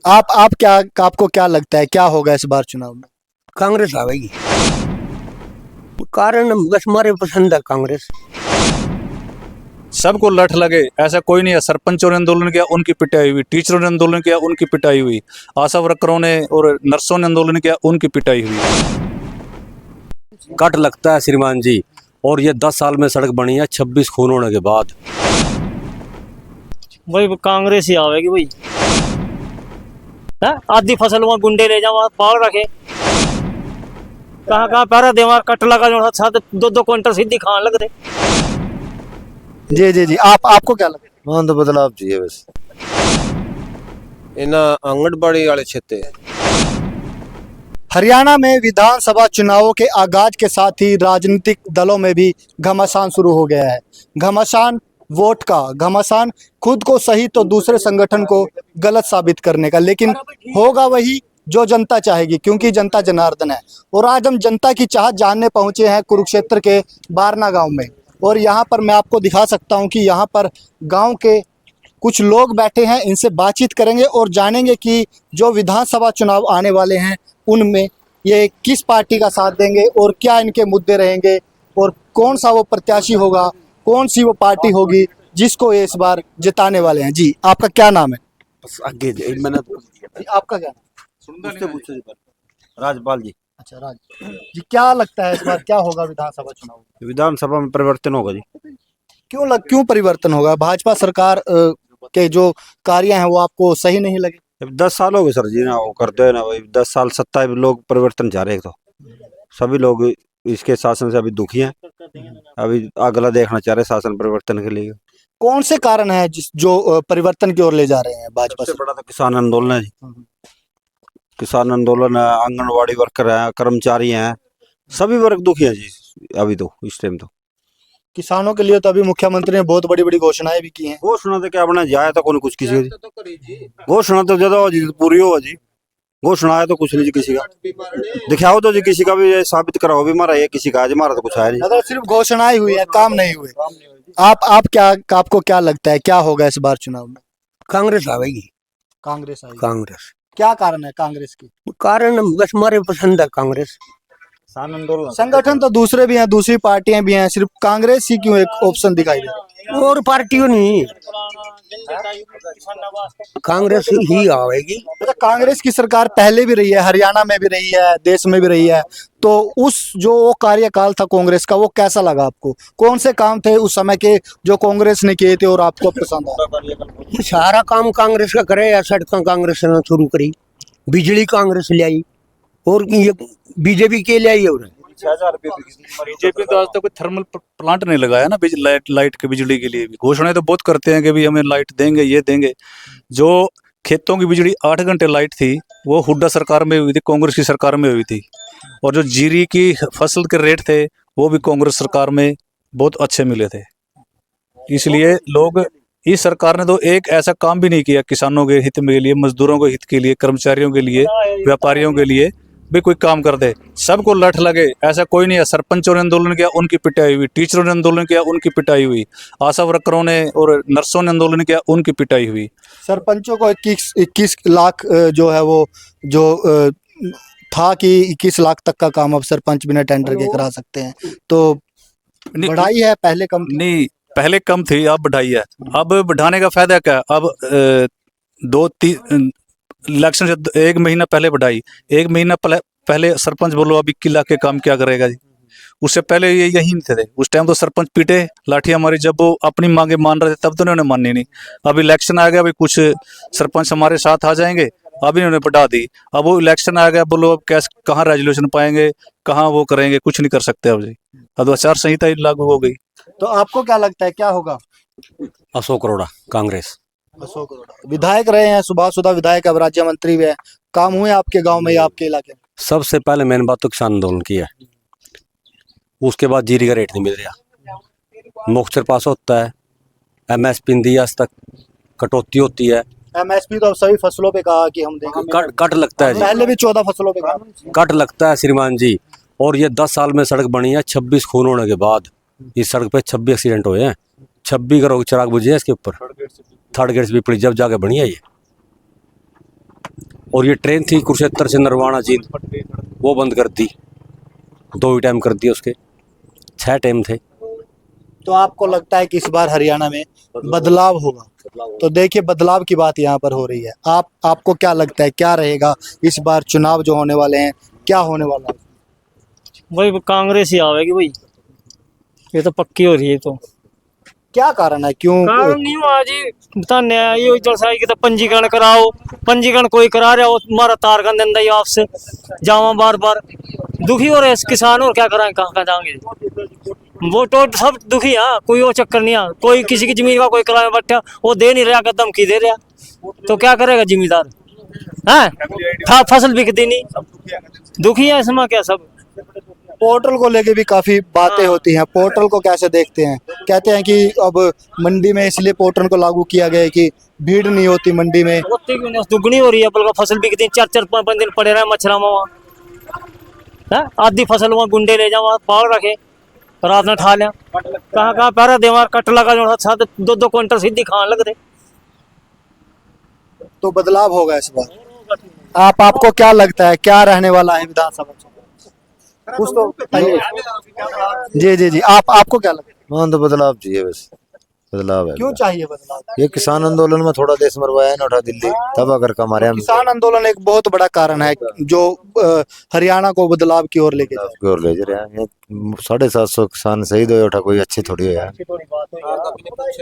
आपको क्या लगता है क्या होगा इस बार चुनाव में? कांग्रेस आवेगी। कारण बस हमारे पसंद है कांग्रेस। सबको लठ लगे ऐसा कोई नहीं है। सरपंचों ने आंदोलन किया, उनकी पिटाई हुई। टीचरों ने आंदोलन किया, उनकी पिटाई हुई। आशा वर्करों ने और नर्सों ने आंदोलन किया, उनकी पिटाई हुई। कट लगता है श्रीमान जी। और ये 10 साल में सड़क बनी है 26 खून होने के बाद। वही कांग्रेस ही आवेगी भाई। आधी फसल वहाँ गुंडे ले जाओ, पाल रखे कहाँ पैरा देवार कट लगा जो साथ 2-2 क्विंटल सीधी खान लग रहे। जी आपको क्या लगता है? हाँ तो बदलाव चाहिए बस। इना आंगनबाड़ी वाले क्षेत्र हरियाणा में विधानसभा चुनावों के आगाज के साथ ही राजनीतिक दलों में भी घमासान शुरू हो गया है। घमासान वोट का, घमासान खुद को सही तो दूसरे संगठन को गलत साबित करने का, लेकिन होगा वही जो जनता चाहेगी, क्योंकि जनता जनार्दन है। और आज हम जनता की चाहत जानने पहुंचे हैं कुरुक्षेत्र के बारना गांव में। और यहाँ पर मैं आपको दिखा सकता हूँ कि यहाँ पर गांव के कुछ लोग बैठे हैं, इनसे बातचीत करेंगे और जानेंगे कि जो विधानसभा चुनाव आने वाले हैं उनमें ये किस पार्टी का साथ देंगे और क्या इनके मुद्दे रहेंगे और कौन सा वो प्रत्याशी होगा, कौन सी वो पार्टी होगी जिसको ये इस बार जिताने वाले हैं। जी आपका क्या नाम है? आगे मैंने आपका क्या नाम? राजपाल जी। अच्छा राज जी, क्या लगता है इस बार क्या होगा विधानसभा चुनाव? विधानसभा में परिवर्तन होगा जी। क्यों परिवर्तन होगा? भाजपा सरकार के जो कार्य हैं वो आपको सही नहीं लगे? अब 10 साल हो गए सर जी ना, वो करते हैं ना भाई। 10 साल सत्ता है, लोग परिवर्तन चाह रहे हैं। तो सभी लोग इसके शासन से अभी दुखी हैं। अभी अगला देखना चाह रहे हैं शासन परिवर्तन के लिए। कौन से कारण है जो परिवर्तन की ओर ले जा रहे हैं भाजपा सबसे से? बड़ा तो किसान आंदोलन है जी। किसान आंदोलन है, आंगनबाड़ी वर्कर है, कर्मचारी हैं, सभी वर्ग दुखी है जी अभी तो इस टाइम। तो किसानों के लिए तो अभी मुख्यमंत्री ने बहुत बड़ी बड़ी घोषणाएं भी की हैं। घोषणा तो क्या बना जाए तो कौन कुछ किसी की घोषणा तो ज्यादा हो जी, पूरी हो जी। घोषणा है तो कुछ नहीं जी किसी का। दिखाओ तो जी किसी का भी, साबित कराओ भी मारा है किसी का। आज मारा तो कुछ है नहीं। अगर सिर्फ घोषणाएं हुई है, काम नहीं हुए। आपको क्या लगता है क्या होगा इस बार चुनाव में? कांग्रेस आवेगी। कांग्रेस आएगी। कांग्रेस। क्या कारण है कांग्रेस की? कारण बस हमारे पसंद है कांग्रेस। संगठन तो दूसरे भी हैं, दूसरी पार्टियां भी हैं, सिर्फ कांग्रेस ही क्यों एक ऑप्शन दिखाई दे रहा है? और पार्टियों नहीं, कांग्रेस ही आवेगी। अच्छा, कांग्रेस की सरकार पहले भी रही है, हरियाणा में भी रही है, देश में भी रही है। तो उस जो वो कार्यकाल था कांग्रेस का, वो कैसा लगा आपको? कौन से काम थे उस समय के जो कांग्रेस ने किए थे और आपको पसंद आया? सारा काम कांग्रेस का करे या सड़क कांग्रेस ने शुरू करी, बिजली कांग्रेस ले आई, और ये बीजेपी के ले आई। और बीजेपी तो आज तक कोई थर्मल प्लांट नहीं लगाया ना लाइट के बिजली के लिए भी। घोषणाएं तो बहुत करते हैं कि भी हमें लाइट देंगे, ये देंगे। जो खेतों की बिजली 8 घंटे लाइट थी वो हुड्डा सरकार में हुई थी, कांग्रेस की सरकार में हुई थी। और जो जीरी की फसल के रेट थे वो भी कांग्रेस सरकार में बहुत अच्छे मिले थे। इसलिए लोग, इस सरकार ने तो एक ऐसा काम भी नहीं किया किसानों के हित के लिए, मजदूरों के हित के लिए, कर्मचारियों के लिए, व्यापारियों के लिए भी कोई काम कर दे। सबको लठ लगे ऐसा कोई नहीं है। सरपंचों ने आंदोलन किया, उनकी पिटाई हुई। टीचरों ने आंदोलन किया, उनकी पिटाई हुई। आशा वर्करों ने और नर्सों ने आंदोलन किया, उनकी पिटाई हुई। सरपंचों को 21 लाख जो है वो जो था कि 21 लाख तक का काम अब सरपंच बिना टेंडर के करा सकते हैं। तो बढ़ाई है, पहले कम थी। नहीं, पहले कम थी, अब बढ़ाई है। अब बढ़ाने का फायदा क्या? अब 2-3 इलेक्शन से 1 महीना पहले बढ़ाई। 1 महीना पहले सरपंच बोलो अब 21 लाख के काम क्या करेगा जी? उससे पहले ये यही नहीं थे। उस टाइम तो सरपंच पीटे लाठियां मारी, जब वो अपनी मांगे मान रहे थे तब तो उन्होंने मानी नहीं। अब इलेक्शन आ गया, अभी कुछ सरपंच हमारे साथ आ जाएंगे, अब इन्होंने बढ़ा दी। अब वो इलेक्शन आ गया, बोलो अब कैसे, कहाँ रेजोल्यूशन पाएंगे, कहाँ वो करेंगे, कुछ नहीं कर सकते अब जी। अब आचार संहिता लागू हो गई। तो आपको क्या लगता है क्या होगा? अशोक अरोड़ा कांग्रेस। अशोक अरोड़ा विधायक रहे हैं, सुभाषुदा विधायक, अब राज्य मंत्री भी है। काम हुए आपके गांव में या आपके इलाके में? सबसे पहले मेन बात तो किसान आंदोलन की है। उसके बाद जीरी का रेट नहीं मिल रहा, मोक्चर पास होता है, MSP नहीं दी आज तक, कटौती होती है। MSP तो अब सभी फसलों पे कहा कि हम देंगे। कट लगता है जी, पहले भी 14 फसलों पे कहा। कट लगता है श्रीमान जी। और ये 10 साल में सड़क बनी है 26 खून होने के बाद। इस सड़क पे 26 एक्सीडेंट हुए हैं। 26 का चिराग बुझे हैं इसके ऊपर। थर्ड गेट भी पड़ी जब जाके बनी है ये। और ये ट्रेन थी कुरुक्षेत्र से नरवाना जींद, वो बंद कर दी, 2 ही टाइम कर दिए उसके, 6 टाइम थे। तो आपको लगता है कि इस बार हरियाणा में बदलाव होगा? तो देखिए, बदलाव की बात यहाँ पर हो रही है। आपको क्या लगता है, क्या रहेगा इस बार चुनाव जो होने वाले हैं, क्या होने वाला है? भाई कांग्रेस ही आवेगी भाई, ये तो पक्की हो रही है। तो क्या कारण है, क्यों? कारण नहीं हुआ जी, बताने ये जैसा है कि तो पंजीकरण कराओ, पंजीकरण कोई करा रहा हो, हमारा तार का धंधा ही आपसे जावा बार बार, दुखी हो रहे हैं किसान, और क्या कराएं, कहाँ जाएंगे? वो तो सब दुखी है, कोई वो चक्कर नहीं है। कोई किसी की जमीन का कोई किराया बैठा, वो दे नहीं रहा, धमकी दे रहा, तो क्या करेगा जिम्मेदार? है फसल बिकती नहीं, दुखी है इसमें क्या सब। पोर्टल को लेके भी काफी बातें होती हैं, पोर्टल को कैसे देखते हैं? कहते हैं कि अब मंडी में इसलिए पोर्टल को लागू किया गया है कि भीड़ नहीं होती मंडी में। होती क्यों नहीं, दुगनी हो रही है, बल्कि फसल बिकती है, 4-4-5 दिन पड़े रहे मच्छरा में वहाँ, आधी फसल वहाँ गुंडे ले जाओ, वहाँ पाल रखे, रात में ठा लिया, कहाँ पैरा दे, वहाँ कट लगा जो साथ 2-2 क्विंटल सीधी खान लग दे। तो बदलाव होगा इस बार। आपको क्या लगता है, क्या रहने वाला है विधानसभा चुनाव? कुछ तो बताइए। जी, आपको क्या लगता है? हाँ, तो बदलाव चाहिए, बस बदलाव है। क्यों चाहिए बदलाव? ये किसान आंदोलन में थोड़ा देश मरवाया ना, उठा दिल्ली तब अगर हमारे यहाँ किसान आंदोलन एक बहुत बड़ा कारण है जो हरियाणा को बदलाव की ओर लेके जाए। की ओर ले जा रहे हैं। 750 किसान शहीद हुए, उठा कोई अच्छी थोड़ी है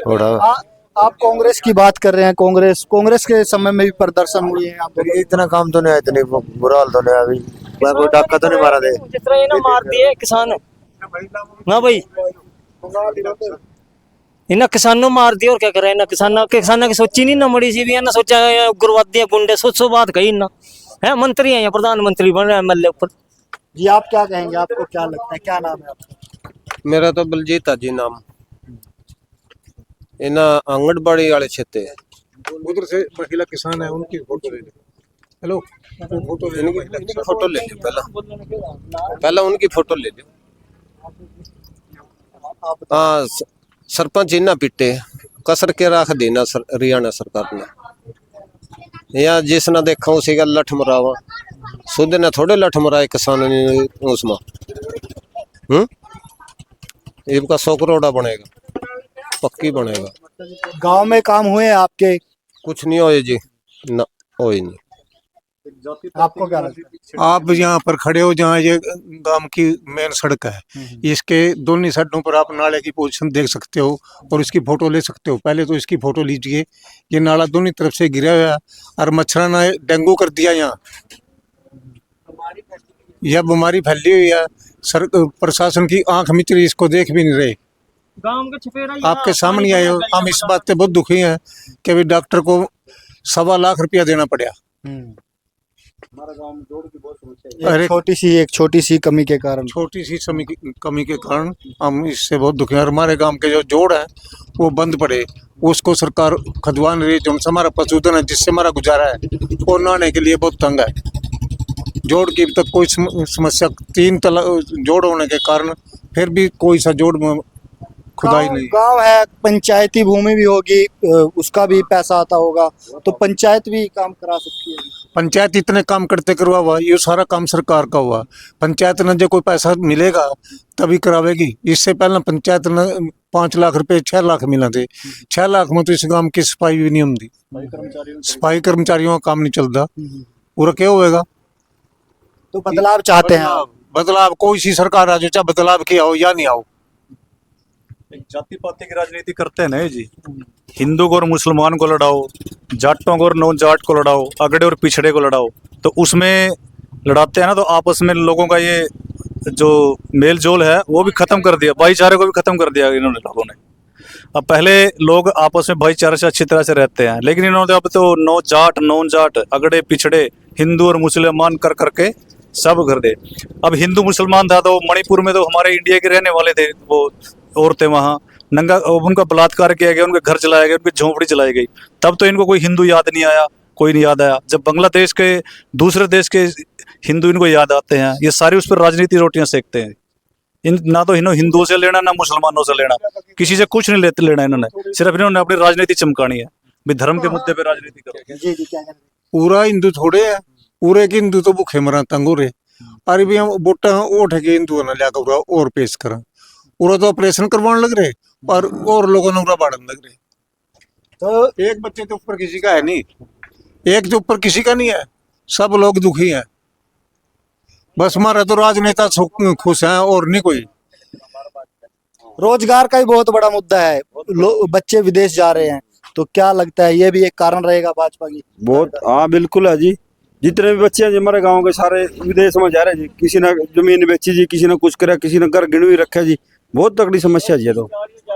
उठा। आप कांग्रेस की बात कर रहे हैं, कांग्रेस के समय में भी प्रदर्शन हुए हैं। आप इतना काम तो नहीं है, इतनी बुरा हाल तो नहीं है अभी, कोई डाका तो नहीं मारा दे। जिस तरह ये ना मार दिए किसान ना भाई, इन्हें किसानों मार दिया, और क्या करे ना, किसाना की सोची नहीं ना, मड़ी सी भी है ना, सोचा उग्रवादी गुंडे सोचो बात कही ना है, मंत्री है या प्रधानमंत्री बन रहे हैं एमएलए ऊपर। जी, आप क्या कहेंगे, आपको क्या लगता है, क्या नाम है आपका? मेरा तो बलजीत है जी नाम। इना आंगनबाड़ी वाले क्षेत्र है, उधर से महिला किसान है, उनकी फोटो ले लो। हेलो, फोटो ले लो। इनकी फोटो ले लो, पहला उनकी फोटो ले लो। हाँ, सरपंच इना पिटे कसर के रख देना हरियाणा सरकार ने, या जिसने देखा उसी का लठ मरावा, सुध ने थोड़े लठ मराए किसान ने उसमें। इनका 100 करोड़ा बनेगा, पक्की बनेगा। गांव में काम हुए हैं आपके? कुछ नहीं होए जी, ना होए नहीं। आपको क्या लगता है? आप यहाँ पर खड़े हो जहाँ ये गांव की मेन सड़क है, इसके दोनों साइडों पर आप नाले की पोजीशन देख सकते हो और इसकी फोटो ले सकते हो। पहले तो इसकी फोटो लीजिए, ये नाला दोनों तरफ से गिरा हुआ है और मच्छर ने डेंगू कर दिया यहाँ, यह बीमारी फैली हुई है। प्रशासन की आंख मिच रही, इसको देख भी नहीं रहे। गांव के छपेरा आपके सामने आए हो, हम इस बात से बहुत दुखी हैं कि अभी डॉक्टर को 1.25 लाख रुपया देना पड़ा। अरे एक छोटी सी कमी के कारण, छोटी सी कमी के कारण हम इससे बहुत दुखी हैं। और हमारे गांव के जो जोड़ है वो बंद पड़े, उसको सरकार खदवा नहीं रही। जो हमारा पशुधन है, जिससे हमारा गुजारा है, वो नहाने के लिए बहुत तंग है। जोड़ की तक कोई समस्या, 3 जोड़ होने के कारण फिर भी कोई सा जोड़ में खुदाई नहीं। गांव है, पंचायती भूमि भी होगी, उसका भी पैसा आता होगा, तो पंचायत भी काम करा सकती है। पंचायत इतने काम करते करवा हुआ, ये सारा काम सरकार का हुआ। पंचायत ने जो कोई पैसा मिलेगा तभी करावेगी। इससे पहले पंचायत ने 5 लाख रुपए 6 लाख मिला थे। 6 लाख में तो इस गांव की सफाई भी नहीं होती, सफाई कर्मचारियों का काम नहीं चलता, पूरा क्या होएगा। तो बदलाव चाहते हैं आप? बदलाव कोई सी सरकार आ जाए, चाहे बदलाव किया हो या नहीं आओ। जाति पाति की राजनीति करते हैं ना ये जी, हिंदू को और मुसलमान को लड़ाओ, जाटों को और नॉन जाट को लड़ाओ, अगड़े और पिछड़े को लड़ाओ, तो उसमें लड़ाते हैं ना, तो आपस में लोगों का ये जो मेल जोल है वो भी खत्म कर दिया, भाईचारे को भी खत्म कर दिया इन्होंने लोगों ने। अब पहले लोग आपस में भाईचारे से अच्छी तरह से रहते हैं, लेकिन इन्होंने अब तो नॉन जाट अगड़े पिछड़े हिंदू और मुसलमान कर करके सब कर दे। अब हिंदू मुसलमान था तो मणिपुर में तो हमारे इंडिया के रहने वाले थे वो औरतें, वहाँ नंगा उनका बलात्कार किया गया, उनके घर जलाए गए, उनकी झोंपड़ी जलाई गई। तब तो इनको कोई हिंदू याद नहीं आया, कोई नहीं याद आया। जब बांग्लादेश के दूसरे देश के हिंदू इनको याद आते हैं, ये सारी उस पर राजनीति रोटियां सेकते हैं। इन ना तो इन्होंने हिंदुओं से लेना ना मुसलमानों से लेना, किसी से कुछ नहीं लेना इन्होंने, सिर्फ इन्होंने अपनी राजनीति चमकानी है। भी धर्म के मुद्दे पे राजनीति करो। जी क्या कहना? पूरा हिंदू थोड़े है, पूरे के हिंदू तो भूखे मरा तंग हो रहे। अरे भी हम वोटा उठ के हिंदू ना लिया कर और पेश करा, पूरा तो ऑपरेशन करवाने लग रहे और लोगों ने पूरा बाढ़ने लग रहे। तो एक बच्चे के ऊपर किसी का है नहीं, एक के ऊपर किसी का नहीं है, सब लोग दुखी हैं। बस हमारा तो राजनेता खुश हैं और नहीं कोई। रोजगार का ही बहुत बड़ा मुद्दा है, बच्चे विदेश जा रहे हैं, तो क्या लगता है ये भी एक कारण रहेगा भाजपा की? बहुत, हाँ बिल्कुल है जी। जितने भी बच्चे हैं जी हमारे गांव के सारे विदेश में जा रहे हैं जी। किसी ने जमीन बेची जी, किसी ने कुछ करा, किसी ने घर गिरवी रखा जी। बहुत तगड़ी समस्या जी, ये तो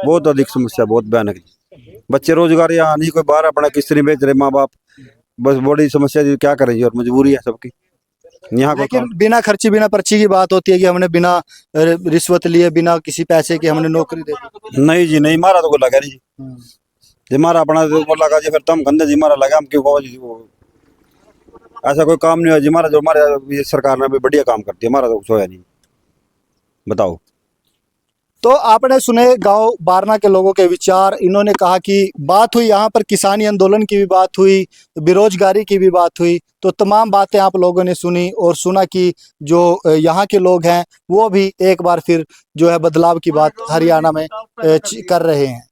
बहुत अधिक समस्या, बहुत भयानक जी। बच्चे रोजगार यहाँ नहीं, कोई बाहर अपना किस्ती बेच रहे माँ बाप, बस बड़ी समस्या जी। क्या करें जी, और मजबूरी है सबकी यहाँ को। लेकिन बिना खर्ची बिना पर्ची की बात होती है कि हमने बिना रिश्वत लिए, बिना किसी पैसे के हमने नौकरी दे दी। नहीं जी नहीं, मारा तो कोई लगा नहीं जी। जी मारा अपना तो वो लगा जी, फिर तुम गंदे जी मारा लगा हम क्यों जी। ऐसा कोई काम नहीं हुआ जी हमारा, जो हमारे ये सरकार ने भी बढ़िया काम करती है, हमारा तो कुछ होया नहीं। बताओ। तो आपने सुने गांव बारना के लोगों के विचार। इन्होंने कहा कि बात हुई यहाँ पर किसानी आंदोलन की भी बात हुई, बेरोजगारी की भी बात हुई, तो तमाम बातें आप लोगों ने सुनी और सुना कि जो यहाँ के लोग हैं वो भी एक बार फिर जो है बदलाव की बात हरियाणा में कर रहे हैं।